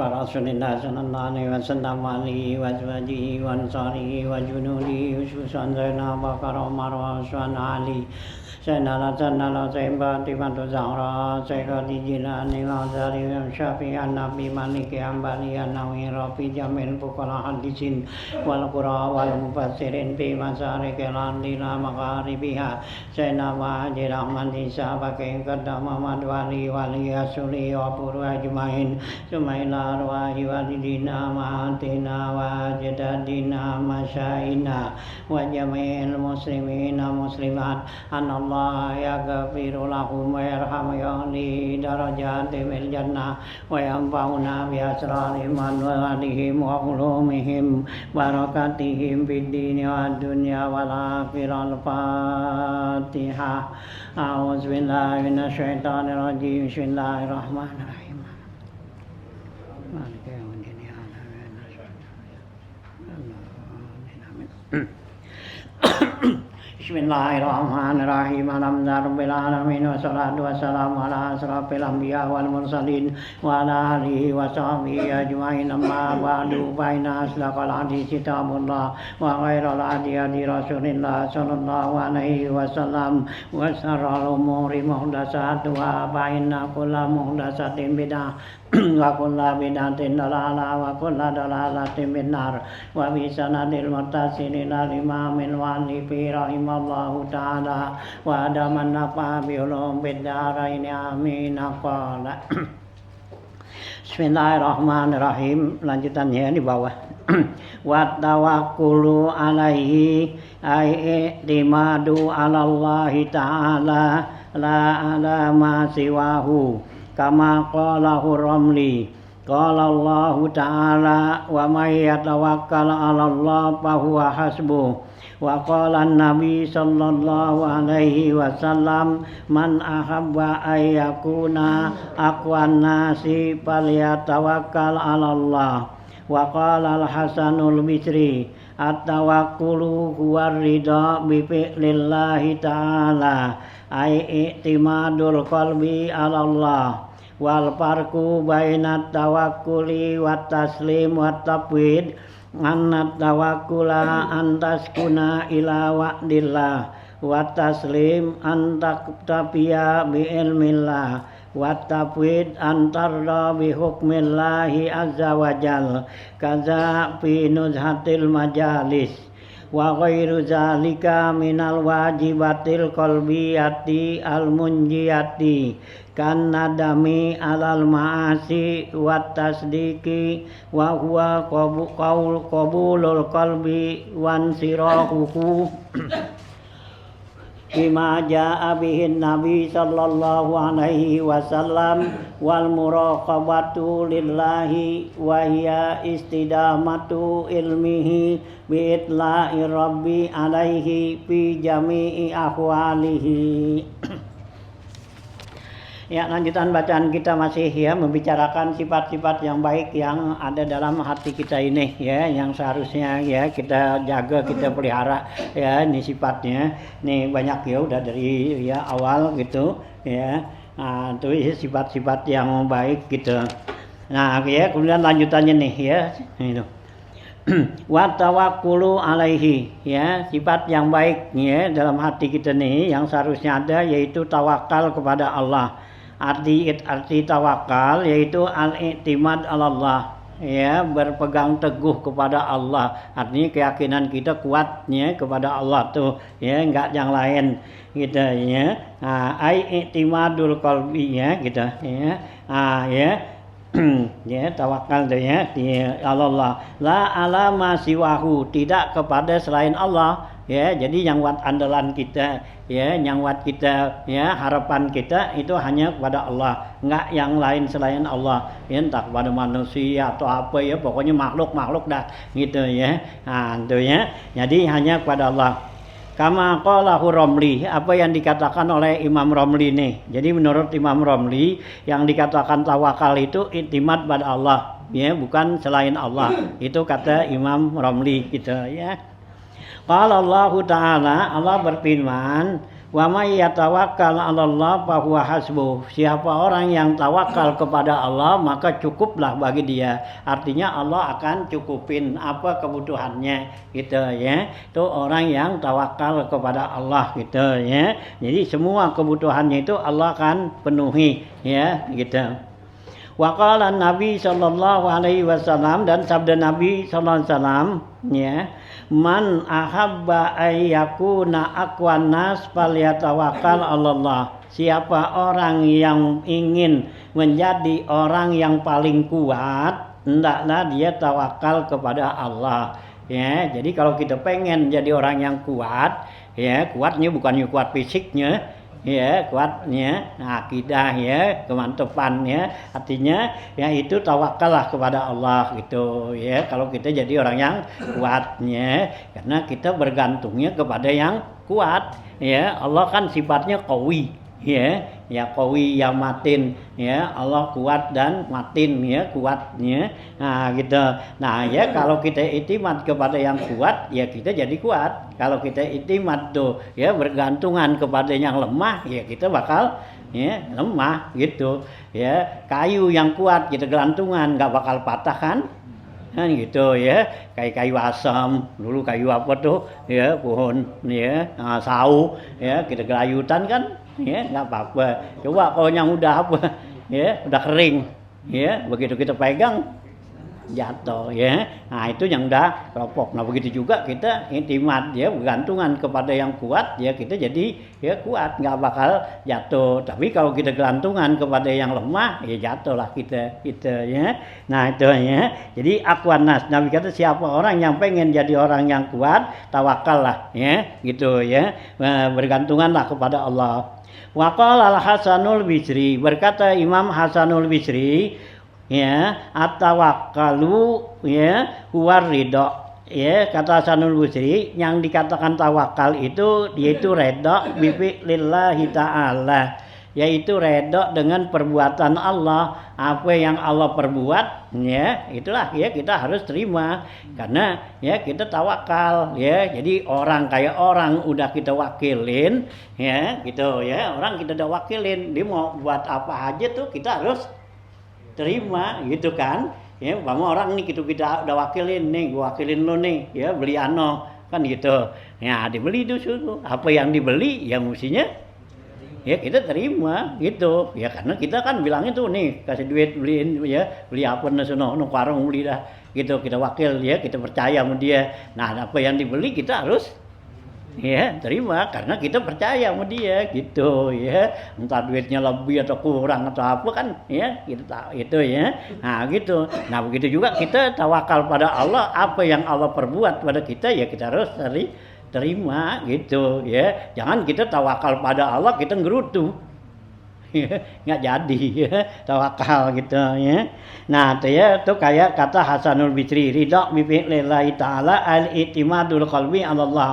Rasulillah sallallahu alaihi wasallam alihi wa azwajihi wa ansarihi wa junudihi khususan Zainab Bakar Umar wa Usman Ali Sayyidina Hasan Fatimah Zahra Sayyidina Jilani Lazari Syafi'an Nabi Maliki Ambali Nawi Rafi Jamil Fuqara Hadisin wal Qura wal Mufassirin fi Masarikil Andila Magharibiha Sayyidina Wajid Ahmad Isa Bakai Qadam Muhammad Wali Wali Asuli wa Puru Ajmain Sumaila arwahi walidina ma'atina wa jadadina masyaina wa jami'il muslimina muslimat anallah yaghfiru lahum wa yarhamu ya'li darajatim il jannah wa yanfa'una bi asrarihim wa alihim wa ulumihim barakatihim fid dini wa dunya wal akhirah. Al-Fatihah. A'udzu billahi minasy syaithanir rajim. Bismillahirrahmanirrahim. Bismillahirrahmanirrahim. Alhamdulillahirabbil alamin wassalatu wassalamu ala asrofil anbiya wal mursalin wa ala alihi wa sahbihi ajmain. Amma ba'du fa inna asdaqal haditsi kitabullah wa khairal hadi hadi Rasulillah sallallahu alaihi wasallam wa syarrul umuri muhdatsatuha fa inna kulla muhdatsatin bid'ah wa kulla bid'atin dalalah wa kulla dalalatin finnar. Wa bi sanadil muttasilin al imamil walifi rahimallahu ta'ala wa adaman nafa bi ulum bid-darain amin. Qala Bismillahirrahmanirrahim. Lanjutannya di bawah. Wa tawakkulu alaihi ay i'timadu 'ala Allah ta'ala la 'ala ma siwahu kama qalahu Ramli. Qala Allah ta'ala wa may yatawakkal 'ala Allah fa huwa hasbuh. Wa qala an-nabi sallallahu alaihi wasallam man ahabba ay yakuna aqwan nasi falyatawakkal 'ala Allah. Wa qala al-Hasanul Bisri at-tawakkulu huwa ridha bi fi'lillahi ta'ala ay i'timadul qalbi 'ala Allah. Wal farqu bainat tawakkuli wat taslim wat tafwid annat tawakkula antaskuna ila wa'dillah wat taslim antaktabiya bi ilmillah wat tafwid antarda bi hukmillahi azza wajal kaza fi nuzhatil majalis wa ghairu zalika minal wajibatil qalbiyati al munjiyati kan nadami alal ma'asi wat tasdiki wa huwa qabulul qalbi wan sirahuhu bima jaa bihin nabi sallallahu alaihi wasallam wal muraqabatu lillahi wa hiya istidamatu ilmihi bi itla'i rabbi alaihi fi jami'i ahwalihi. Ya, lanjutan bacaan kita masih ya membicarakan sifat-sifat yang baik yang ada dalam hati kita ini ya, yang seharusnya ya kita jaga, kita pelihara ya, ini sifatnya. Nih banyak ya udah dari ya awal gitu ya. Nah, itu sifat-sifat yang baik gitu. Nah, ya kemudian lanjutannya nih ya. Itu. Wa tawakkulu alaihi ya, sifat yang baik ya dalam hati kita nih yang seharusnya ada yaitu tawakal kepada Allah. Arti tawakal yaitu al-i'timad 'ala Allah ya, berpegang teguh kepada Allah. Artinya keyakinan kita kuatnya kepada Allah tuh ya, enggak yang lain gitu ya. Ai i'timadul qalbi ya gitu ya. Ya ya tawakal tuh ya di Allah la ala ma siwahu, tidak kepada selain Allah ya. Jadi yang buat andalan kita ya, yang buat kita ya, harapan kita itu hanya kepada Allah, enggak yang lain selain Allah ya, entah kepada manusia atau apa ya, pokoknya makhluk dah gitu ya. Nah itu ya, jadi hanya kepada Allah. Kama qalahu Romli, apa yang dikatakan oleh Imam Romli nih. Jadi menurut Imam Romli yang dikatakan tawakal itu iktimat pada Allah, ya, bukan selain Allah. Itu kata Imam Romli gitu ya. Qala Allah Ta'ala, Allah berfirman, wa may yatawakkal 'alallah fa huwa hasbuh. Siapa orang yang tawakal kepada Allah maka cukuplah bagi dia. Artinya Allah akan cukupin apa kebutuhannya gitu ya. Itu orang yang tawakal kepada Allah gitu ya. Jadi semua kebutuhannya itu Allah akan penuhi ya gitu. Wa qala Nabi sallallahu alaihi wasallam, dan sabda Nabi sallallahu alaihi wasallam ya, man ahabba ayyakuna aqwan nas falyatawakkal 'alallah. Siapa orang yang ingin menjadi orang yang paling kuat, hendaklah dia tawakal kepada Allah. Ya, jadi kalau kita pengen jadi orang yang kuat, ya, kuatnya bukannya kuat fisiknya, ya, kuatnya akidah ya, kemantapannya, artinya ya itu tawakallah kepada Allah gitu ya. Kalau kita jadi orang yang kuatnya, karena kita bergantungnya kepada yang kuat ya. Allah kan sifatnya qawi ya qawi yang matin ya. Allah kuat dan matin ya, kuatnya. Nah gitu. Nah ya, kalau kita iktimat kepada yang kuat ya kita jadi kuat. Kalau kita iktimat tuh ya bergantungan kepada yang lemah ya kita bakal ya lemah gitu ya. Kayu yang kuat kita gelantungan nggak bakal patah kan gitu ya. Kayak kayu asam dulu, kayu apa tuh ya, pohon ya, sau ya, kita gelayutan kan ya nggak apa-apa. Coba kalau yang udah apa ya, udah kering ya, begitu kita pegang jatuh ya. Nah itu yang udah keropok. Nah begitu juga kita iktimat ya, bergantungan kepada yang kuat ya, kita jadi ya kuat, nggak bakal jatuh. Tapi kalau kita gelantungan kepada yang lemah ya jatuhlah kita ya. Nah itu ya. Jadi aqwan nas, Nabi kata siapa orang yang pengen jadi orang yang kuat, tawakallah ya gitu ya, bergantunganlah kepada Allah. Wa qala al-Hasanul Bisri, berkata Imam Hasanul Bisri ya, at-tawakkalu ya huwar ridho ya. Kata Hasanul Basri, yang dikatakan tawakal itu yaitu redha bi fi'lillahi ta'ala, yaitu redha dengan perbuatan Allah. Apa yang Allah perbuat ya itulah ya kita harus terima, karena ya kita tawakal ya. Jadi orang kayak orang udah kita wakilin ya gitu ya, orang kita udah wakilin, dia mau buat apa aja tuh kita harus terima gitu kan ya. Umpama orang nih kita udah wakilin nih, gua wakilin lo nih ya beli ano kan gitu ya, dibeli itu suruh apa yang dibeli ya mestinya ya kita terima gitu ya, karena kita kan bilangnya tuh nih kasih duit beliin ya, beli apa nasono warung beli dah gitu, kita wakil ya, kita percaya sama dia. Nah apa yang dibeli kita harus ya terima, karena kita percaya sama dia gitu ya. Entah duitnya lebih atau kurang atau apa kan ya kita tahu itu ya. Nah gitu. Nah begitu juga kita tawakal pada Allah, apa yang Allah perbuat pada kita ya kita harus terima gitu ya. Jangan kita tawakal pada Allah kita ngerutu nggak jadi ya tawakal gitu ya. Nah itu ya, itu kayak kata Hasanul Bisri, ridha bi fi'lillahi ta'ala al-i'timadul qalbi 'ala Allah.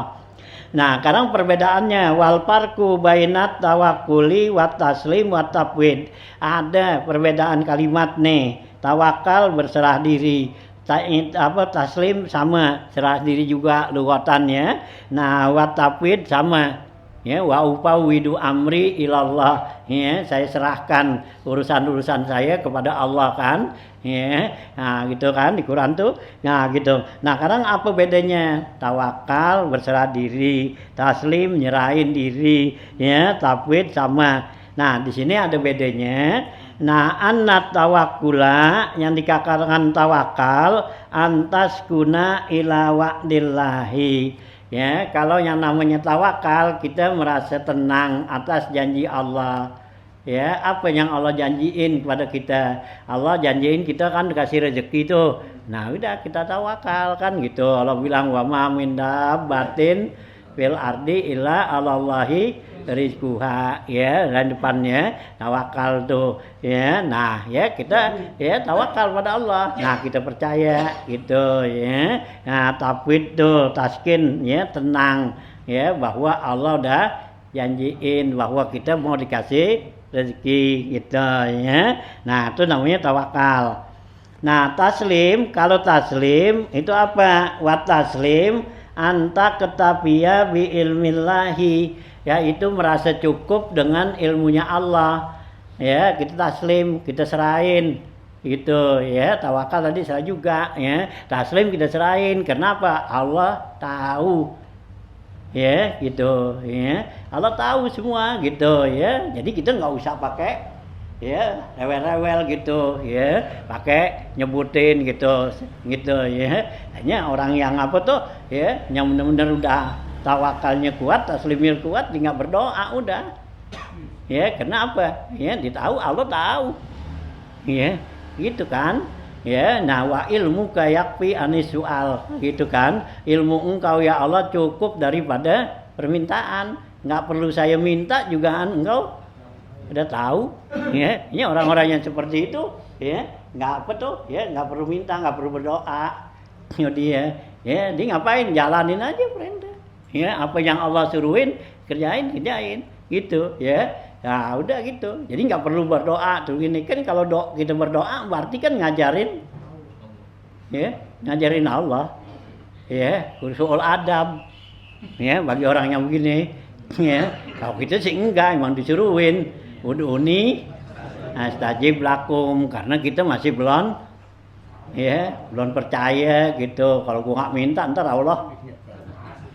Nah, sekarang perbedaannya wal farqu bainat tawakkuli wa taslim wa tafwid. Ada perbedaan kalimat nih. Tawakal berserah diri, taslim sama serah diri juga lugatannya. Nah, wa tafwid sama ya, wa ufawwidu amri ilallah ya, saya serahkan urusan-urusan saya kepada Allah kan ya. Nah gitu kan di Quran tuh. Nah gitu. Nah sekarang apa bedanya? Tawakal berserah diri, taslim nyerahin diri ya, tafwid sama. Nah di sini ada bedanya. Nah annat tawakkula, yang dikatakan tawakal antas guna ila wa'dillahi ya. Kalau yang namanya tawakal kita merasa tenang atas janji Allah ya. Apa yang Allah janjiin kepada kita, Allah janjiin kita kan dikasih rezeki tuh. Nah udah kita tawakal kan gitu. Allah bilang wa ma min dabbatin fil ardi illa 'alallahi rizquha ya, dan depannya tawakal tuh ya. Nah ya kita ya tawakal pada Allah. Nah kita percaya gitu ya. Nah tafwid tuh taskin ya, tenang ya bahwa Allah udah janjiin bahwa kita mau dikasih rezeki gitu ya. Nah, itu namanya tawakal. Nah, taslim, kalau taslim itu apa? Wa taslim anta ketafiya bi ilmillahi, yaitu merasa cukup dengan ilmunya Allah. Ya, kita taslim, kita serahin gitu ya. Tawakal tadi serah juga ya. Taslim kita serahin. Kenapa? Allah tahu. Ya, gitu ya. Allah tahu semua gitu ya. Jadi kita nggak usah pakai ya rewel-rewel gitu ya, pakai nyebutin gitu ya. Hanya orang yang apa tuh ya, yang benar-benar udah tawakalnya kuat, taslimnya kuat, dia nggak berdoa udah ya. Kenapa? Ya ditahu, Allah tahu ya, gitu kan ya. Nah, wa ilmu kayakfi anis soal gitu kan, ilmu engkau ya Allah cukup daripada permintaan, nggak perlu saya minta juga engkau udah tahu ya. Ini orang-orang yang seperti itu ya, nggak apa tuh ya, nggak perlu minta, nggak perlu berdoa ya. Dia ngapain, jalanin aja perintah ya, apa yang Allah suruhin kerjain gitu ya. Nah udah gitu, jadi nggak perlu berdoa tuh. Ini kan kalau kita berdoa berarti kan ngajarin ya, ngajarin Allah ya, usul adab ya bagi orang yang begini ya. Kalau kita sih enggak, emang disuruhin udhuni astajib lakum, karena kita masih belum percaya gitu. Kalau gua nggak minta ntar Allah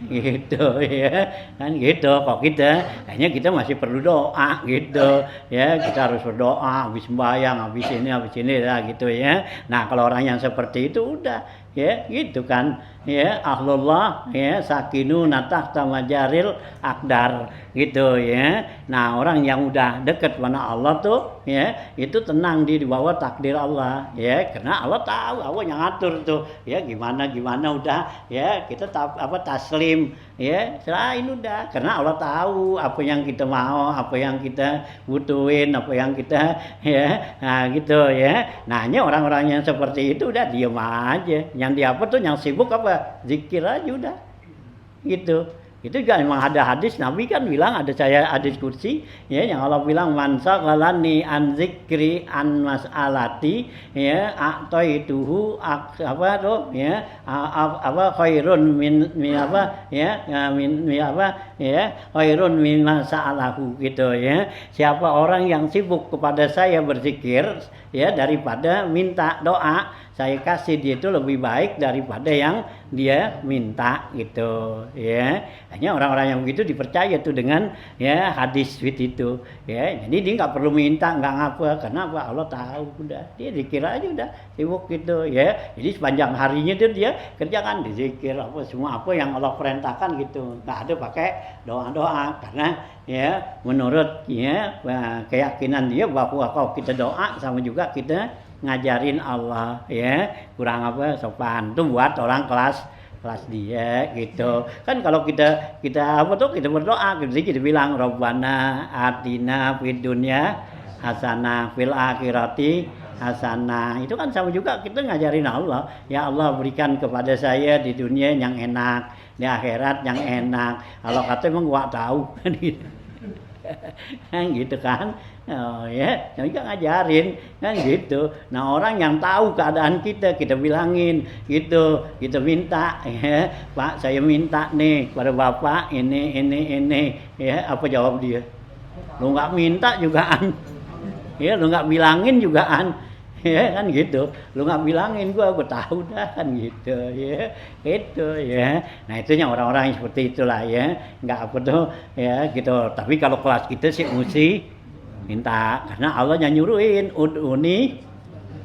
gitu ya kan gitu. Kok kita kayaknya kita masih perlu doa gitu ya, kita harus berdoa habis sembahyang, habis ini lah gitu ya. Nah kalau orang yang seperti itu udah ya gitu kan ya, ahlullah ya sakinu natahta majaril akdar gitu ya. Nah orang yang udah dekat mana Allah tuh ya, itu tenang di bawah takdir Allah ya, karena Allah tahu, Allah yang ngatur tuh ya, gimana udah ya. Kita taslim ya, serahin udah, karena Allah tahu apa yang kita mau, apa yang kita butuhin, apa yang kita ya. Nah gitu ya. Nah ini orang-orang yang seperti itu udah diem aja. Yang dia apa tuh, yang sibuk apa, zikir aja udah gitu. Itu juga memang ada hadis, Nabi kan bilang, ada saya hadis kursi ya, yang Allah bilang man saghalani an zikri an mas'alati ya a'taituhu apa tuh ya apa khairun min apa ya min apa ya khairun min mas'alahu gitu ya. Siapa orang yang sibuk kepada saya berzikir ya daripada minta doa, saya kasih dia itu lebih baik daripada yang dia minta gitu ya. Hanya orang-orang yang begitu dipercaya tuh dengan ya hadis itu ya. Jadi dia nggak perlu minta, nggak ngapa, karena apa, Allah tahu udah, dia dikira aja udah sibuk gitu ya. Jadi sepanjang harinya tuh dia kerjakan dizikir apa semua apa yang Allah perintahkan gitu, nggak ada pakai doa-doa, karena ya menurut ya keyakinan dia bahwa kalau kita doa sama juga kita ngajarin Allah ya, kurang apa sopan tuh buat orang kelas dia gitu kan. Kalau kita apa tuh, kita berdoa kita bilang Rabbana atina fid dunya hasanah fil akhirati hasanah, itu kan sama juga kita ngajarin Allah ya. Allah berikan kepada saya di dunia yang enak, di akhirat yang enak. Allah kata emang gua tahu kan gitu kan. Oh ya, juga ngajarin kan gitu. Nah orang yang tahu keadaan kita bilangin gitu, kita minta ya, Pak saya minta nih pada Bapak ini ya. Apa jawab dia? Lu nggak minta jugaan ya, lu nggak bilangin jugaan ya kan gitu. Lu nggak bilangin gua tahu dah kan gitu ya, gitu ya. Nah itunya orang-orang yang seperti itulah ya, nggak apa tuh ya gitu. Tapi kalau kelas kita sih mesti minta, karena Allah yang nyuruhin ud'uni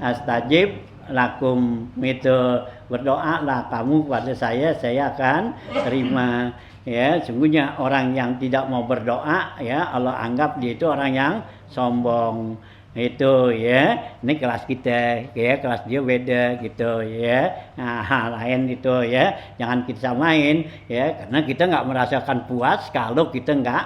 astajib lakum, itu berdoa lah kamu kepada saya akan terima ya. Sungguhnya orang yang tidak mau berdoa ya, Allah anggap dia itu orang yang sombong itu ya. Ini kelas kita ya, kelas dia beda gitu ya. Nah hal lain itu ya, jangan kita samain ya, karena kita nggak merasakan puas kalau kita nggak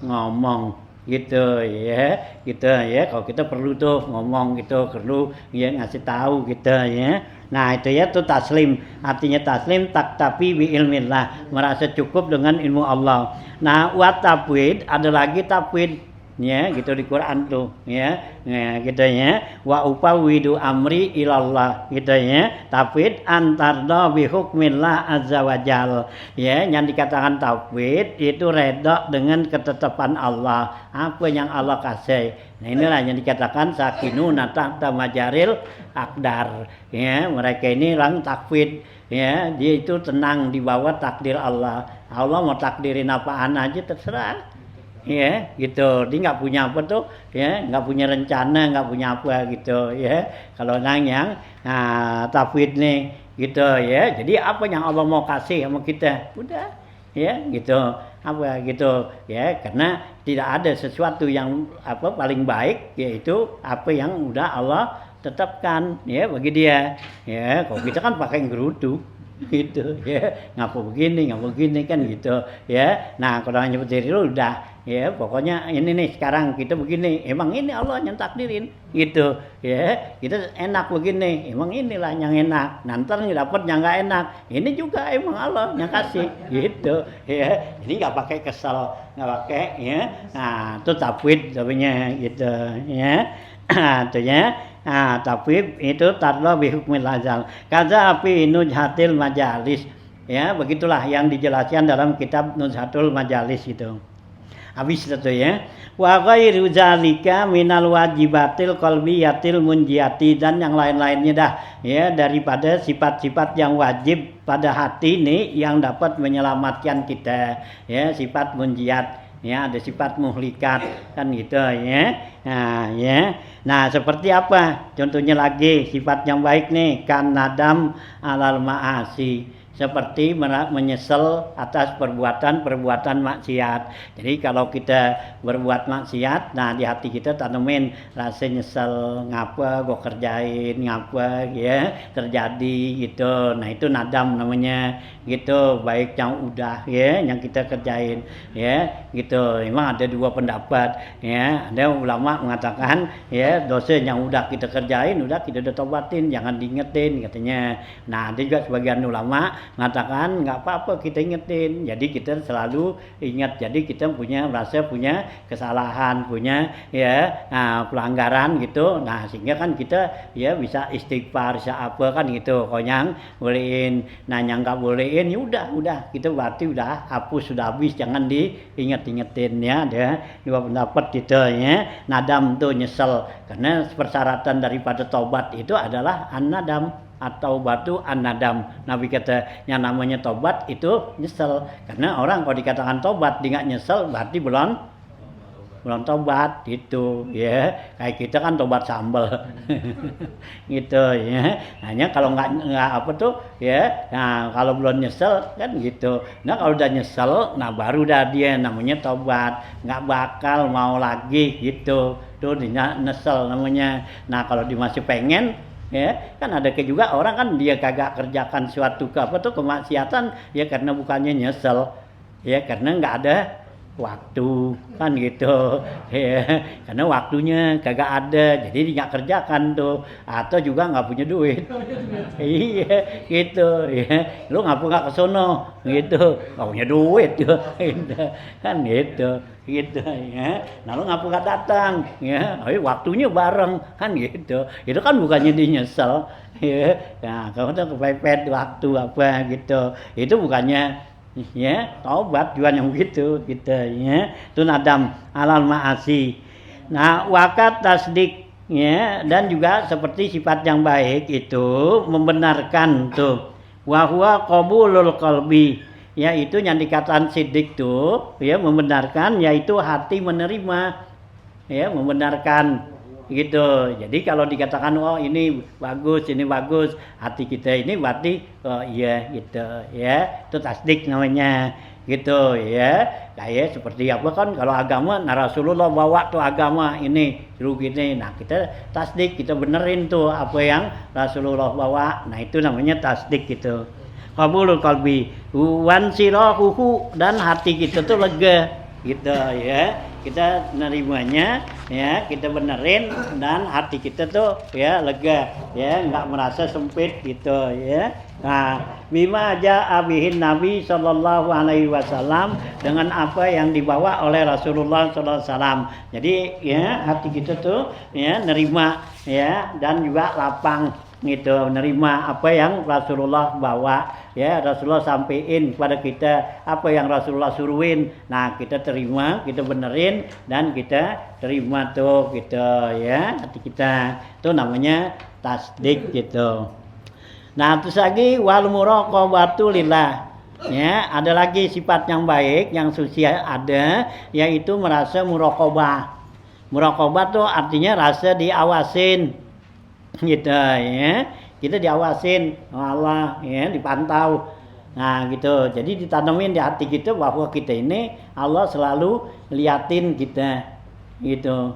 ngomong gitu ya, gitu ya. Kalau kita perlu tuh ngomong gitu, perlu ya ngasih tahu gitu ya. Nah itu ya tuh taslim, artinya taslim taktafi bi ilmillah, merasa cukup dengan ilmu Allah. Nah wa tafwid, ada lagi tafwid ya gitu di Quran tuh ya, gitu ya, wa upawidu amri ilallah gitu ya, tafwid antarda bi hukmillah azza wajal ya, yang dikatakan tafwid itu redha dengan ketetapan Allah, apa yang Allah kasih. Nah inilah yang dikatakan sakinuna tahta majaril akdar ya, mereka ini orang tafwid ya, dia itu tenang di bawah takdir Allah. Allah mau takdirin apaan aja terserah ya gitu, dia nggak punya apa tuh ya, nggak punya rencana, nggak punya apa gitu ya. Kalau yang tafwid nih gitu ya, jadi apa yang Allah mau kasih sama kita udah ya gitu, apa gitu ya, karena tidak ada sesuatu yang apa paling baik, yaitu apa yang udah Allah tetapkan ya bagi dia ya. Kalau kita kan pakai gerutu gitu ya, ngapa begini kan gitu ya. Nah kalau hanya seperti itu udah ya, pokoknya ini nih sekarang kita begini, emang ini Allah yang takdirin gitu ya, kita enak begini, emang inilah yang enak, nanti dapat yang nggak enak, ini juga emang Allah yang kasih gitu ya. Jadi nggak pakai kesal, nggak pakai ya. Nah itu tafwid namanya gitu ya. Itu ya. Nah, tafwid itu tadla bi hukmil azal. Kaza api nuzhatil majalis. Ya, begitulah yang dijelaskan dalam kitab Nuzhatul Majalis itu. Habis itu ya. Wa ghairu zalika minal wajibatil qalbiyatil munjiati, dan yang lain-lainnya dah ya, daripada sifat-sifat yang wajib pada hati nih yang dapat menyelamatkan kita ya, sifat munjiat ya, ada sifat muhlikat kan gitu ya. Nah ya, nah seperti apa contohnya lagi sifat yang baik nih, kan nadam alal ma'asi, seperti menyesal atas perbuatan-perbuatan maksiat. Jadi kalau kita berbuat maksiat, nah di hati kita tanemin rasa nyesel, ngapa gua kerjain, ngapa ya terjadi gitu. Nah itu nadam namanya gitu, baik yang udah ya yang kita kerjain ya gitu. Memang ada dua pendapat ya, ada ulama mengatakan ya dosa yang udah kita kerjain udah kita udah tobatin, jangan diingetin katanya. Nah ada juga sebagian ulama mengatakan nggak apa-apa kita ingetin, jadi kita selalu ingat, jadi kita merasa punya kesalahan, punya ya pelanggaran gitu. Nah sehingga kan kita ya bisa istighfar, bisa apa kan gitu. Kalau yang bolehin, nah yang nggak bolehin ya udah kita berarti udah hapus, sudah habis, jangan diinget-ingetin ya. Ada dua pendapat gitu ya. Nadam tuh nyesel, karena persyaratan daripada tobat itu adalah an-nadam atau batu an-nadam. Nabi kata yang namanya tobat itu nyesel, karena orang kalau dikatakan tobat dia nggak nyesel berarti belum tobat gitu ya. Kayak kita kan tobat sambal gitu ya. Hanya kalau nggak apa tuh ya, nah kalau belum nyesel kan gitu. Nah kalau udah nyesel, nah baru dah dia namanya tobat, nggak bakal mau lagi gitu tuh, dia nyesel namanya. Nah kalau dia masih pengen ya, kan ada juga orang kan dia kagak kerjakan suatu kemaksiatan ya karena bukannya nyesel ya, karena nggak ada waktu kan gitu ya, karena waktunya kagak ada jadi dia nggak kerjakan tuh, atau juga nggak punya duit iya gitu ya, lu ngapa nggak kesono gitu, nggak punya duit juga kan gitu ya. Nah lu ngapa nggak datang ya, waktunya bareng kan gitu, itu kan bukannya dia nyesel ya. Nah kalau tuh kepepet waktu apa gitu, itu bukannya ya taubat juga yang begitu gitu ya. Itu nadam alal ma'asi. Nah wakat tasdik ya, dan juga seperti sifat yang baik itu membenarkan tuh, wa huwa qabulul qalbi, yaitu yang dikatakan sidik tuh ya, membenarkan, yaitu hati menerima ya, membenarkan gitu. Jadi kalau dikatakan oh ini bagus, hati kita ini berarti oh iya gitu ya, itu tasdik namanya gitu ya. Kayak seperti apa kan kalau agama, nah Rasulullah bawa tuh agama ini suruh gini, nah kita tasdik, kita benerin tuh apa yang Rasulullah bawa, nah itu namanya tasdik gitu. Qabulul qalbi wan sirahuhu, dan hati kita tuh lega gitu ya, kita nerimanya, ya kita benerin dan hati kita tuh ya lega, ya nggak merasa sempit gitu ya. Nah, bima ja'a bihin Nabi sallallahu alaihi wasallam, dengan apa yang dibawa oleh Rasulullah sallallahu alaihi wasallam. Jadi ya hati kita tuh ya nerima ya dan juga lapang gitu, nerima apa yang Rasulullah bawa ya. Rasulullah sampein kepada kita apa yang Rasulullah suruhin, nah kita terima, kita benerin dan kita terima tuh gitu ya, hati kita itu namanya tasdik gitu. Nah terus lagi wal muraqabatu lillah ya, ada lagi sifat yang baik yang suci ada, yaitu merasa muraqabah. Muraqabah tuh artinya rasa diawasin gitu ya, kita diawasin Allah ya, dipantau. Nah gitu, jadi ditanamin di hati kita bahwa kita ini Allah selalu liatin kita gitu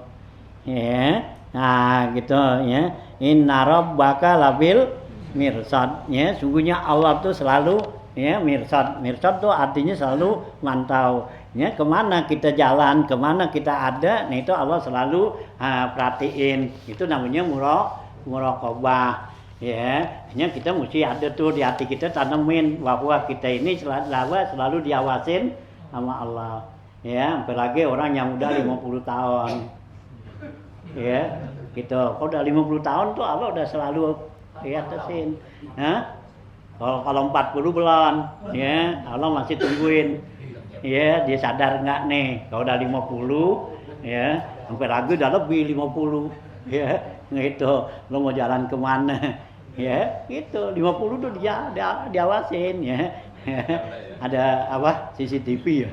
ya. Nah gitu ya, inna rabbaka labil mirsad ya, sungguhnya Allah tuh selalu ya mirsad. Mirsad tuh artinya selalu mantau ya, kemana kita jalan, kemana kita ada, nah itu Allah selalu perhatiin. Itu namanya muraqabah ya. Hanya kita mesti ada tuh di hati kita, tanamin bahwa kita ini selalu diawasin sama Allah ya. Apalagi orang yang udah 50 tahun ya gitu, kalau udah 50 tahun tuh Allah udah selalu diatasin. Kalau 40 belum ya, Allah masih tungguin ya, dia sadar nggak nih. Kalau udah 50 ya, sampai ragu udah lebih 50 ya gitu, lo mau jalan kemana ya gitu. 50 tuh dia diawasin ya. Ada apa CCTV ya.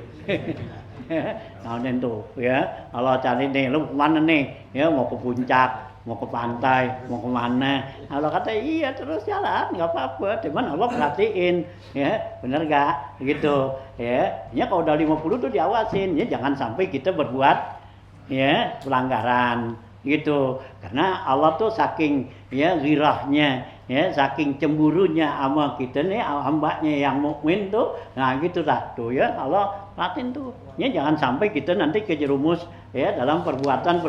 Nah tuh ya, Allah cari nih, lo kemana nih ya, mau ke puncak, mau ke pantai, mau kemana. Allah kata iya, terus jalan nggak apa-apa, cuman Allah perhatiin ya, bener gak gitu ya. Ya kalau udah 50 tuh diawasin ya, jangan sampai kita berbuat ya pelanggaran gitu. Karena Allah tuh saking ya ghirahnya ya, saking cemburunya sama kita nih hambanya yang mukmin tuh. Nah gitu dah tuh ya, Allah perhatiin tuh ya, jangan sampai kita nanti kejerumus ya dalam perbuatan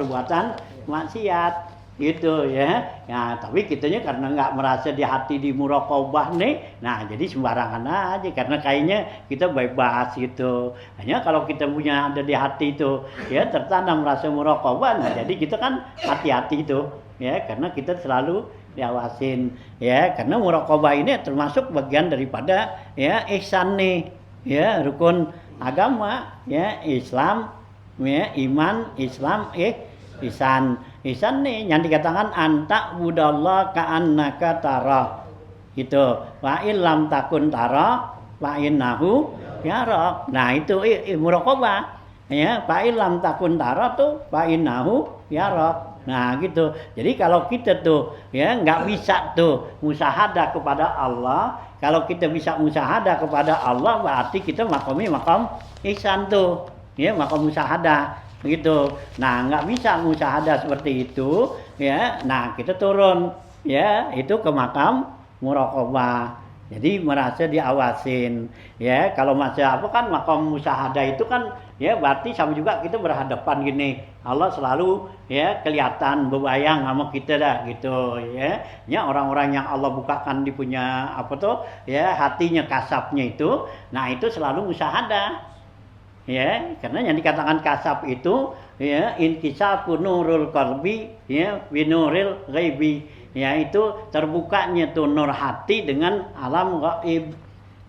maksiat gitu ya. Nah tapi kitanya karena nggak merasa di hati di muraqabah nih, nah jadi sembarangan aja karena kayaknya kita bebas gitu. Hanya kalau kita punya ada di hati itu ya, tertanam rasa muraqabah, nah jadi kita kan hati-hati itu ya, karena kita selalu diawasin ya. Karena muraqabah ini termasuk bagian daripada ya ihsan nih ya, rukun agama ya, Islam ya, iman, Islam, ihsan. Ihsan nih yang dikatakan anta budallah ka'annaka tara gitu, wa illam takun tara wa innahu yara. Nah itu muraqabah ya, fa illam takun tara tuh wa innahu yara. Nah gitu. Jadi kalau kita tuh ya nggak bisa tuh musyahadah kepada Allah, kalau kita bisa musyahadah kepada Allah berarti kita makamnya makam ihsan tuh ya, makam musyahadah begitu. Nah nggak bisa musyahadah seperti itu ya, nah kita turun ya itu ke makam muraqabah, jadi merasa diawasin ya. Kalau masa apa kan makam musyahadah itu kan ya, berarti sama juga kita berhadapan gini, Allah selalu ya kelihatan bebayang sama kita dah gitu ya. Ya orang-orang yang Allah bukakan di punya apa tuh ya, hatinya kasabnya itu, nah itu selalu musyahadah ya. Karena yang dikatakan kasab itu ya, inkisafu nurul qalbi ya binuril ghaibi ya, itu terbukanya tuh nur hati dengan alam gaib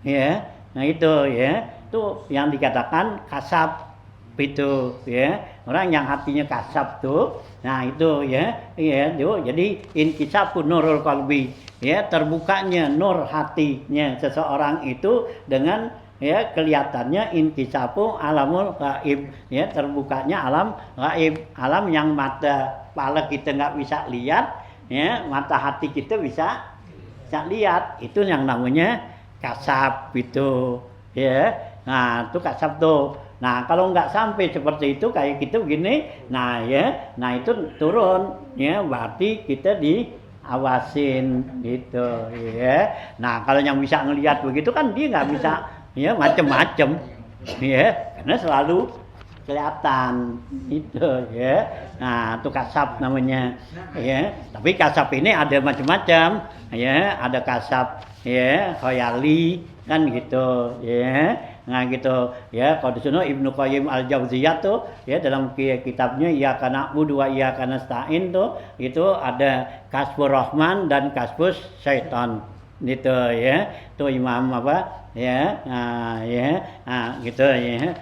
ya. Nah itu ya, itu yang dikatakan kasab itu ya, orang yang hatinya kasab tuh. Nah itu ya, ya itu jadi inkisafu nurul qalbi ya, terbukanya nur hatinya seseorang itu dengan ya kelihatannya inkisafu alamul gaib ya, terbukanya alam gaib, alam yang mata kepala kita nggak bisa lihat ya, mata hati kita bisa lihat. Itu yang namanya kasab itu ya. Nah itu kasab tuh. Nah kalau nggak sampai seperti itu kayak gitu begini, nah ya, nah itu turun ya, berarti kita diawasin gitu ya. Nah kalau yang bisa ngelihat begitu kan dia nggak bisa ya macem-macem ya, karena selalu kelihatan itu ya. Nah, itu kasab namanya ya. Tapi kasab ini ada macam-macam ya, ada kasab ya khayali kan gitu ya. Nah gitu ya, kalau di sana Ibnu Qayyim Al-Jauziyah tuh ya dalam kitabnya Iyyaka na'budu wa iyyaka nasta'in tuh itu ada kasbur rahman dan kasbus syaitan gitu ya. Tuh Imam apa ya, gitu ya.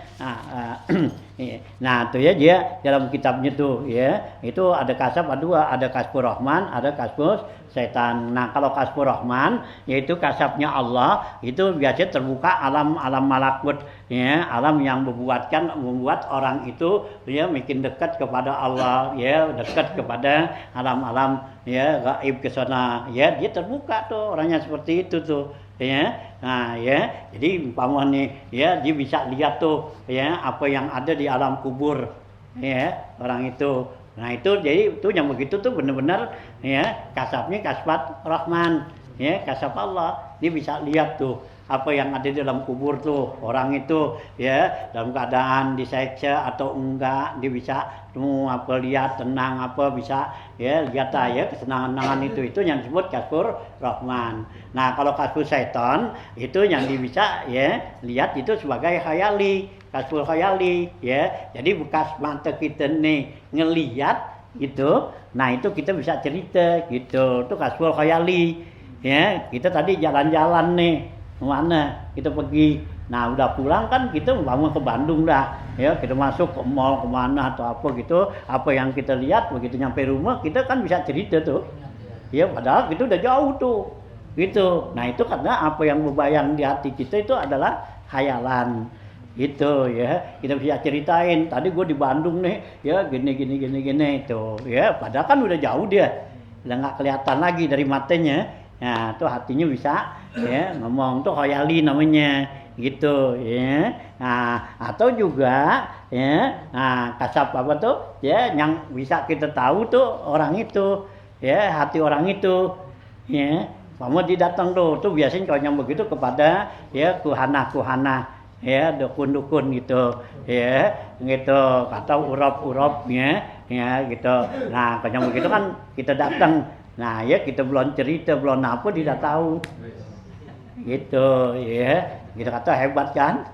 Nah, tuh ya dia dalam kitabnya tuh ya, itu ada kasab ada kasbur rahman, ada kasbus setan. Nah, kalau kasbur rahman yaitu kasabnya Allah, itu biasanya terbuka alam malakut ya, alam yang membuat orang itu ya makin dekat kepada Allah ya, dekat kepada alam-alam ya gaib ke sana ya, dia terbuka tuh orangnya seperti itu tuh ya. Nah ya, jadi umpama nih ya dia bisa lihat tuh ya apa yang ada di alam kubur ya orang itu. Nah itu jadi itu yang begitu tuh benar-benar ya kasabnya kasbat Rahman ya, kasab Allah. Dia bisa lihat tuh apa yang ada di dalam kubur tuh orang itu ya dalam keadaan diseksa atau enggak, dia bisa apa lihat tenang apa bisa ya lihat ya kesenangan itu yang disebut kasbur Rahman. Nah kalau kasbur setan itu yang dia bisa ya lihat itu sebagai khayali, kasbur khayali ya. Jadi bekas mata kita nih ngelihat gitu, nah itu kita bisa cerita gitu, itu kasbur khayali ya. Kita tadi jalan-jalan nih kemana kita pergi, nah udah pulang kan kita bangun ke Bandung dah ya, kita masuk ke mall kemana atau apa gitu, apa yang kita lihat begitu nyampe rumah kita kan bisa cerita tuh ya, padahal itu udah jauh tuh gitu. Nah itu karena apa yang berbayang di hati kita itu adalah khayalan gitu ya, kita bisa ceritain tadi gue di Bandung nih ya gini tuh ya, padahal kan udah jauh dia, udah nggak kelihatan lagi dari matanya. Nah, tuh hatinya bisa ya ngomong tuh khayali namanya gitu ya. Nah, atau juga ya kasab apa tuh ya yang bisa kita tahu tuh orang itu ya, hati orang itu ya. Kamu didatang tuh biasanya kalau yang begitu kepada ya kuhana ya, dukun gitu ya, gitu atau urop ya gitu. Nah, kalau yang begitu kan kita datang. Nah ya kita belum cerita, belum apa dia dah tahu gitu ya. Kita kata hebat kan,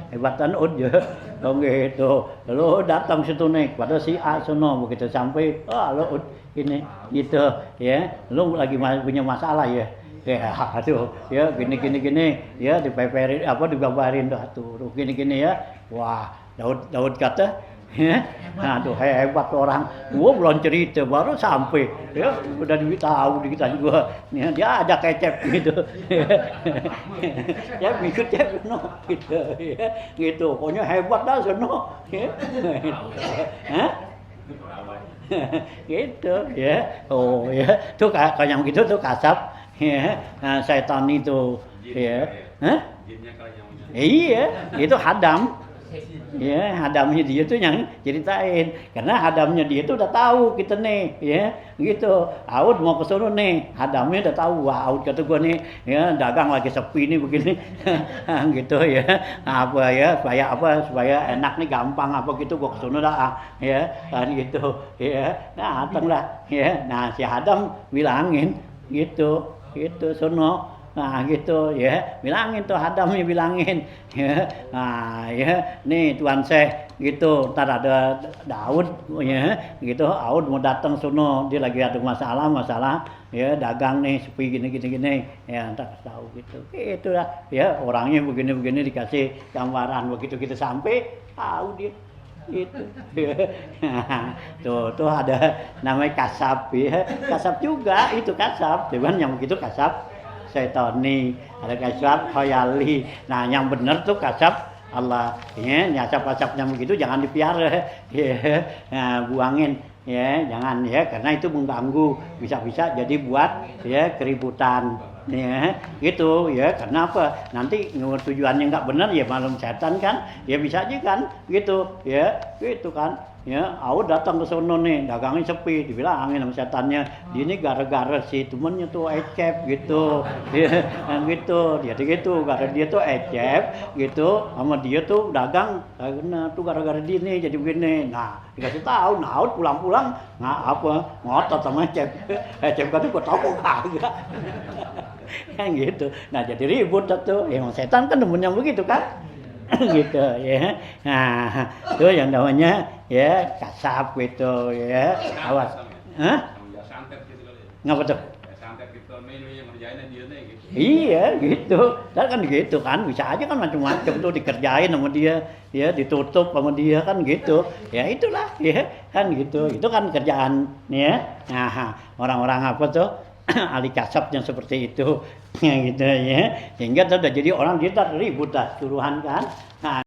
hebatan ya dong gitu. Lalu datang situ nih pada si A sono begitu sampai lo ini gitu ya, lu lagi punya masalah ya aduh ya gini ya dipeperin apa dibabarin dah tuh gini ya. Wah Daud kata nah tuh hebat orang, gua belum cerita baru sampai ya udah tahu kita juga nih dia ada kecep gitu ya ikut ya no gitu ya gitu, pokoknya hebat dah sono gitu ya. Oh ya tuh kalau yang gitu tuh kasab ya. Nah setan itu ya iya itu hadam. Ya, hadamnya dia tuh yang ceritain, karena hadamnya dia tuh udah tahu kita nih, ya, gitu. Aud mau ke sono nih, hadamnya udah tahu. Wah, Aud kata gua nih, ya, dagang lagi sepi nih begini, gitu ya. Apa ya, supaya enak nih, gampang apa gitu, gua ke sono dah, ya, kan gitu, ya. Nah, datang lah, ya. Nah, si hadam bilangin, gitu, sono. Nah gitu ya, bilangin tuh hadamnya bilangin ya. Nah ya, nih Tuan Syekh gitu, ntar ada Daud ya, gitu. Daud mau datang sono, dia lagi ada masalah ya, dagang nih sepi gini ya, ntar tahu gitu. Gitu lah ya, orangnya begini dikasih gambaran, begitu kita sampai tahu dia gitu. Tuh ada namanya kasab ya, kasab juga itu kasab, cuman yang begitu kasab setani, ada kasab khayali. Nah yang benar tuh kasab Allah ya, kasab-kasabnya begitu jangan dipiara ya, nah, buangin ya, jangan ya, karena itu mengganggu, bisa jadi buat ya keributan ya gitu ya. Karena apa, nanti tujuannya nggak benar ya malam setan kan ya, bisa aja kan gitu ya, gitu kan ya Aud datang ke sono nih dagangnya sepi dibilangin sama setannya ini gara-gara si temennya tuh Ecep gitu ya gitu jadi gitu gara dia tuh Ecep gitu sama dia tuh dagang karena tuh gara-gara dia nih jadi begini nah dikasih tahu nah Aud pulang-pulang ngotot sama Ecep kata gua tahu kagak kan gitu nah jadi ribut tuh emang setan kan demen yang begitu kan gitu ya. Nah, itu yang namanya ya kasap gitu ya. Awas. Hah? Santet gitu kali. Ngapa tuh? Santet gitu yang ngerjainnya dia nih gitu. Iya gitu. Kan gitu kan bisa aja kan macam-macam tuh dikerjain sama dia, ya ditutup sama dia kan gitu. Ya itulah ya kan gitu. Itu kan kerjaan ya. Nah, orang-orang apa tuh ahli kasap yang seperti itu ya gitu ya sehingga sudah jadi orang dia ribut dah suruhan kan nah